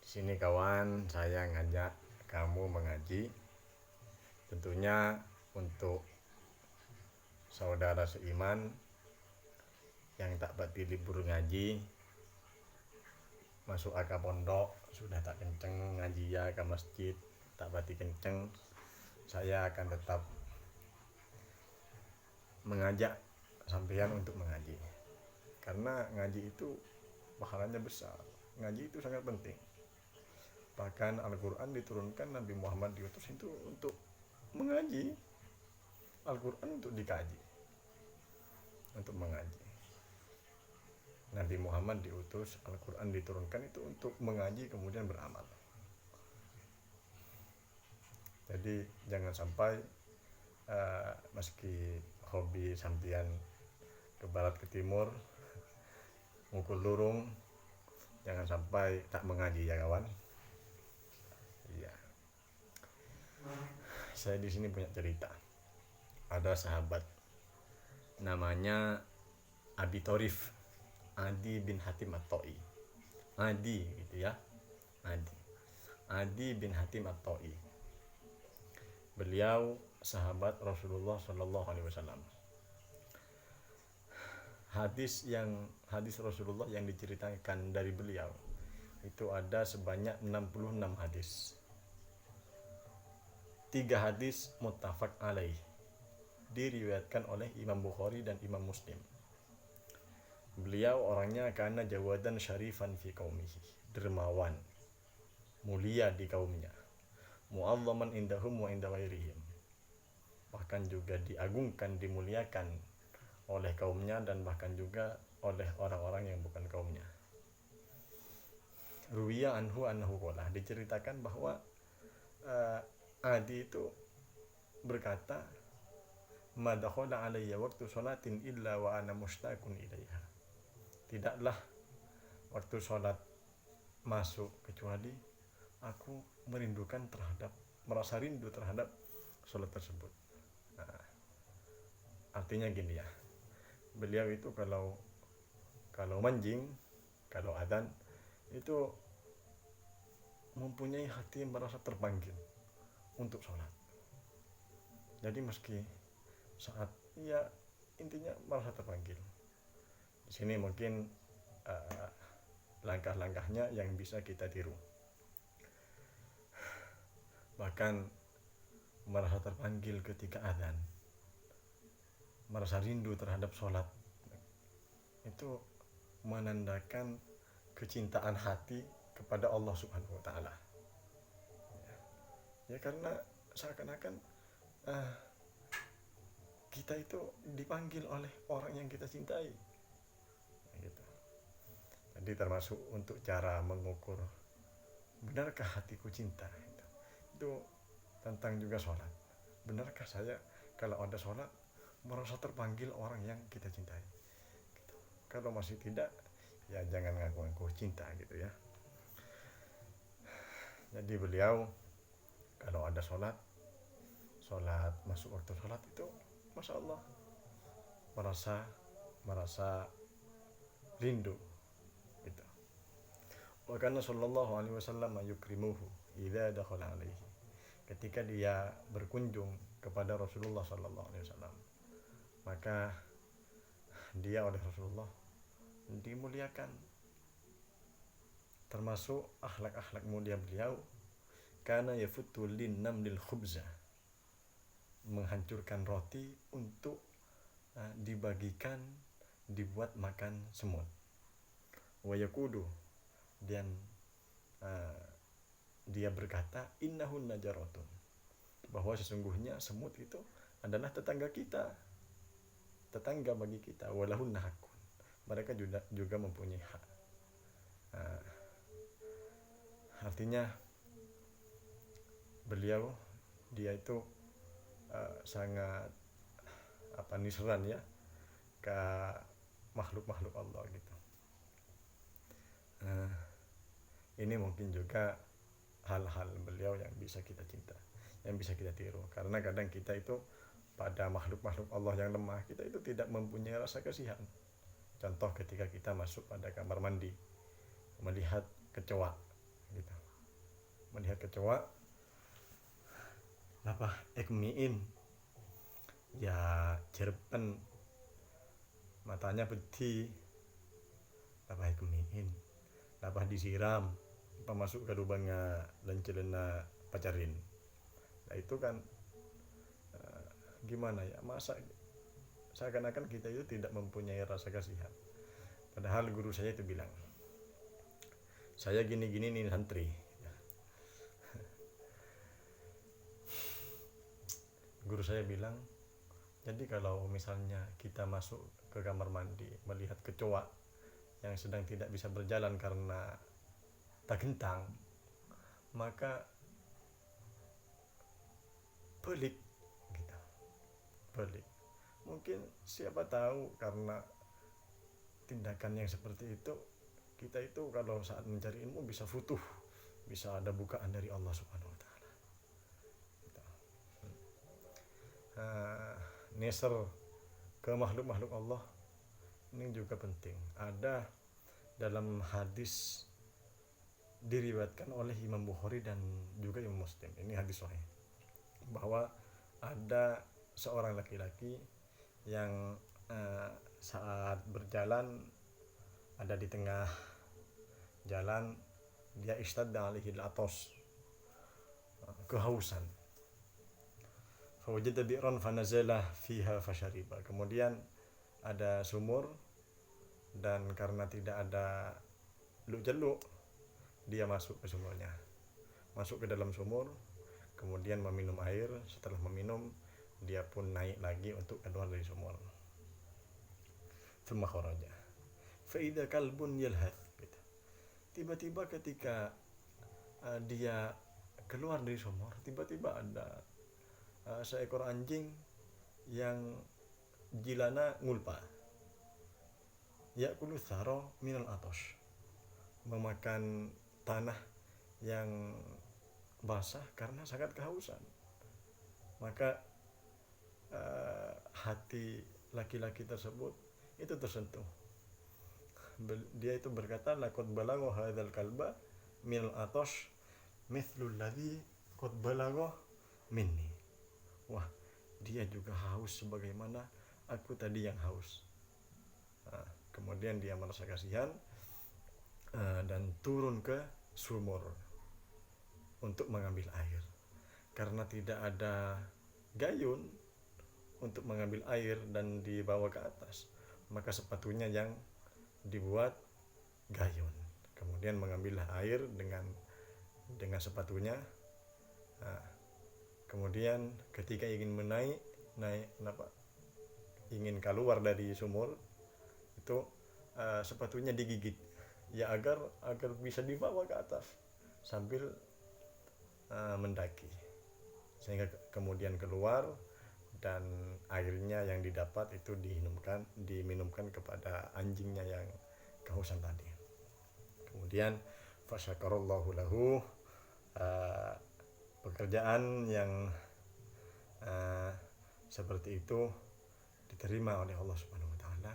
Sini kawan, saya ngajak kamu mengaji. Tentunya untuk saudara seiman yang tak bati libur ngaji, masuk ke pondok, sudah tak kenceng ngaji ya ke masjid, tak bati kenceng, saya akan tetap mengajak sampean untuk mengaji. Karena ngaji itu pahalanya besar, ngaji itu sangat penting. Bahkan Al-Quran diturunkan, Nabi Muhammad diutus itu untuk mengaji. Al-Quran untuk dikaji, untuk mengaji. Nabi Muhammad diutus, Al-Quran diturunkan itu untuk mengaji kemudian beramal. Jadi jangan sampai meski hobi sampean ke barat ke timur mukul lurung, jangan sampai tak mengaji ya kawan. Iya. Saya di sini punya cerita. Ada sahabat namanya Abi Thorif, Adi bin Hatim At-Ta'i. Adi gitu ya. Adi bin Hatim At-Ta'i. Beliau sahabat Rasulullah Shallallahu Alaihi Wasallam. Hadis Rasulullah yang diceritakan dari beliau itu ada sebanyak 66 hadis. 3 hadis muttafaq alaih, diriwayatkan oleh Imam Bukhari dan Imam Muslim. Beliau orangnya kana jawadan syarifan fi qaumihi, dermawan, mulia di kaumnya, mu'azzaman indahum wa inda ghairihim, bahkan juga diagungkan, dimuliakan oleh kaumnya dan bahkan juga oleh orang-orang yang bukan kaumnya. Ruwiya anhu annahu qala, diceritakan bahwa Adi itu berkata, ma dakhala alayya waktu sholatin illa wa ana mushtaqun ilaiha. Tidaklah waktu sholat masuk kecuali aku merasa rindu terhadap sholat tersebut. Nah, artinya gini ya, beliau itu kalau manjing, kalau adzan itu mempunyai hati yang merasa terpanggil untuk sholat. Jadi meski saat intinya merasa terpanggil. Di sini mungkin langkah-langkahnya yang bisa kita tiru. Bahkan merasa terpanggil ketika adzan, merasa rindu terhadap sholat, itu menandakan kecintaan hati kepada Allah Subhanahu wa Ta'ala. Ya karena seakan-akan kita itu dipanggil oleh orang yang kita cintai gitu. Jadi termasuk untuk cara mengukur benarkah hatiku cinta gitu. Itu tentang juga sholat. Benarkah saya kalau ada sholat merasa terpanggil orang yang kita cintai gitu. Kalau masih tidak, ya jangan ngaku-ngaku cinta gitu ya. Jadi beliau kalau ada sholat masuk waktu sholat itu Masya Allah merasa rindu gitu. Wa kana sallallahu alaihi wasallam yukrimuhu idza dakhala alaihi. Ketika dia berkunjung kepada Rasulullah sallallahu alaihi wasallam, maka dia oleh Rasulullah dimuliakan. Termasuk akhlak-akhlak mulia beliau, kana yafutu lin namlil khubza, menghancurkan roti untuk dibagikan, dibuat makan semut. Wa yaqudu, dan dia berkata, innahun najaratun, bahwa sesungguhnya semut itu adalah tetangga kita, tetangga bagi kita. Walahun nahakun, mereka juga mempunyai hak. Artinya beliau dia itu sangat nisran ya ke makhluk-makhluk Allah gitu. Ini mungkin juga hal-hal beliau yang bisa kita cinta, yang bisa kita tiru. Karena kadang kita itu pada makhluk-makhluk Allah yang lemah, kita itu tidak mempunyai rasa kasihan. Contoh ketika kita masuk pada kamar mandi, melihat kecoa gitu, melihat kecoa, lapah ekmiin, ya cerpen matanya peti, lapah ekmiin, lapah disiram, masuk ke lubangnya lencelena pacarin. Nah itu kan gimana ya, masa seakan-akan kita itu tidak mempunyai rasa kasihan. Padahal guru saya itu bilang, saya gini-gini nih santri. Guru saya bilang, jadi kalau misalnya kita masuk ke kamar mandi melihat kecoa yang sedang tidak bisa berjalan karena tak gentang, maka pelik gitu. Pelik. Mungkin siapa tahu karena tindakan yang seperti itu, kita itu kalau saat mencari ilmu bisa futuh, bisa ada bukaan dari Allah Subhanahu wa taala. Gitu. Neser ke makhluk-makhluk Allah ini juga penting. Ada dalam hadis diriwayatkan oleh Imam Bukhari dan juga Imam Muslim. Ini hadis sahih. Bahwa ada seorang laki-laki yang saat berjalan ada di tengah jalan, dia istadda alaihi al-atas, kehausan. Fawajada bi'ran fanazala fiha fashariba. Kemudian ada sumur dan karena tidak ada luk-jeluk, dia masuk ke sumurnya. Masuk ke dalam sumur, kemudian meminum air. Setelah meminum, dia pun naik lagi untuk keluar dari sumur. Thumma kharaja fa idza kalbun yalhath. Tiba-tiba ketika dia keluar dari sumur, tiba-tiba ada seekor anjing yang jilana ngulpa, yakulu tharo minal atos, memakan tanah yang basah karena sangat kehausan. Maka hati laki-laki tersebut itu tersentuh. Dia itu berkata, laqad balagha hadzal kalba minal atos mithlul ladzi qad balagha minni. Wah, dia juga haus sebagaimana aku tadi yang haus. Kemudian dia merasa kasihan dan turun ke sumur untuk mengambil air. Karena tidak ada gayun untuk mengambil air dan dibawa ke atas, maka sepatunya yang dibuat gayun. Kemudian mengambil air dengan sepatunya. Kemudian ketika ingin ingin keluar dari sumur itu, sepatunya digigit ya agar bisa dibawa ke atas sambil mendaki, sehingga kemudian keluar dan airnya yang didapat itu diminumkan kepada anjingnya yang kehausan tadi. Kemudian fasyakarallahu lahu, pekerjaan yang seperti itu diterima oleh Allah Subhanahu wa taala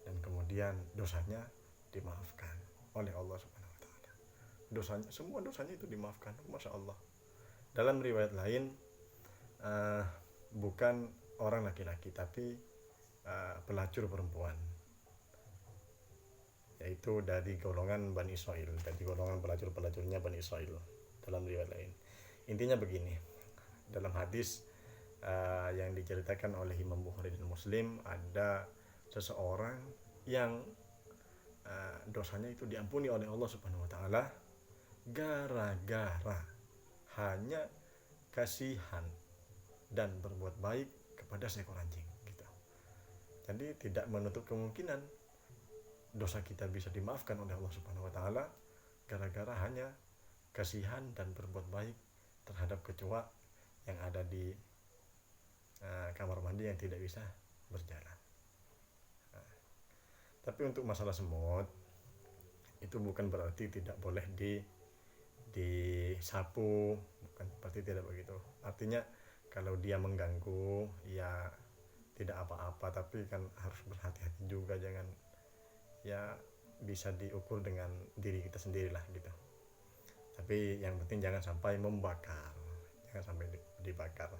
dan kemudian dosanya dimaafkan oleh Allah Subhanahu wa taala. Semua dosanya itu dimaafkan, Masya Allah. Dalam riwayat lain, bukan orang laki-laki tapi pelacur perempuan, yaitu dari golongan Bani Israil, dari golongan pelacurnya Bani Israil dalam riwayat lain. Intinya begini, dalam hadis yang diceritakan oleh Imam Bukhari dan Muslim, ada seseorang yang dosanya itu diampuni oleh Allah Subhanahu wa taala gara-gara hanya kasihan dan berbuat baik kepada seekor anjing gitu. Jadi tidak menutup kemungkinan dosa kita bisa dimaafkan oleh Allah Subhanahu wa taala gara-gara hanya kasihan dan berbuat baik terhadap kecoa yang ada di kamar mandi yang tidak bisa berjalan. Tapi untuk masalah semut itu bukan berarti tidak boleh disapu, bukan berarti tidak begitu. Artinya kalau dia mengganggu ya tidak apa-apa, tapi kan harus berhati-hati juga, jangan ya bisa diukur dengan diri kita sendirilah gitu. Tapi yang penting jangan sampai membakar, jangan sampai dibakar.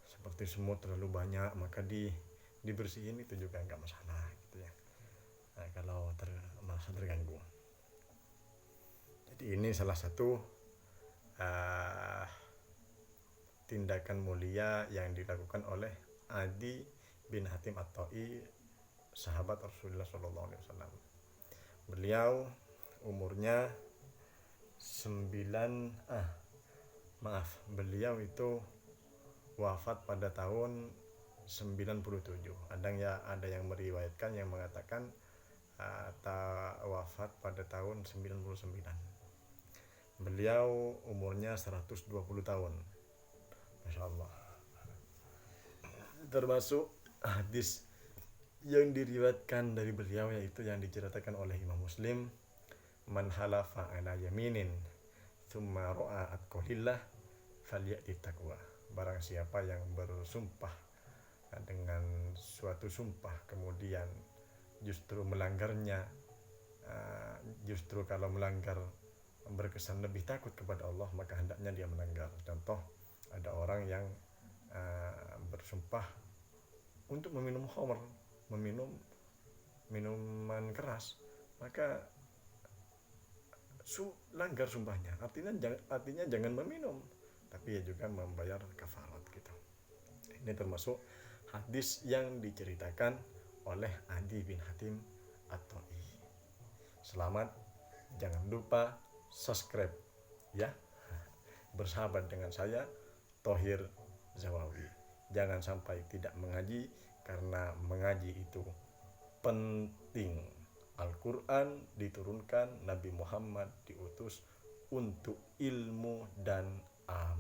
Seperti semut terlalu banyak maka dibersihin, itu juga nggak masalah gitu ya. Nah, kalau merasa terganggu. Jadi ini salah satu tindakan mulia yang dilakukan oleh Adi bin Hatim At-Ta'i, sahabat Rasulullah SAW. Beliau umurnya beliau itu wafat pada tahun 97. Ada yang meriwayatkan yang mengatakan wafat pada tahun 99. Beliau umurnya 120 tahun. Masya Allah. Termasuk hadis yang diriwayatkan dari beliau, yaitu yang diceritakan oleh Imam Muslim, man halafa ala yaminin thumma ra'a atqalillah falyati taqwa. Barang siapa yang bersumpah dengan suatu sumpah kemudian justru melanggarnya, justru kalau melanggar berkesan lebih takut kepada Allah, maka hendaknya dia melanggar. Contoh, ada orang yang bersumpah untuk meminum khamr, meminum minuman keras, maka langgar sumpahnya. Artinya jangan meminum, tapi ya juga membayar kafarat gitu. Ini termasuk hadis yang diceritakan oleh Adi bin Hatim At-Ta'i. Selamat, jangan lupa subscribe ya. Bersahabat dengan saya Thohir Zawawi. Jangan sampai tidak mengaji, karena mengaji itu penting. Al-Quran diturunkan, Nabi Muhammad diutus untuk ilmu dan amal.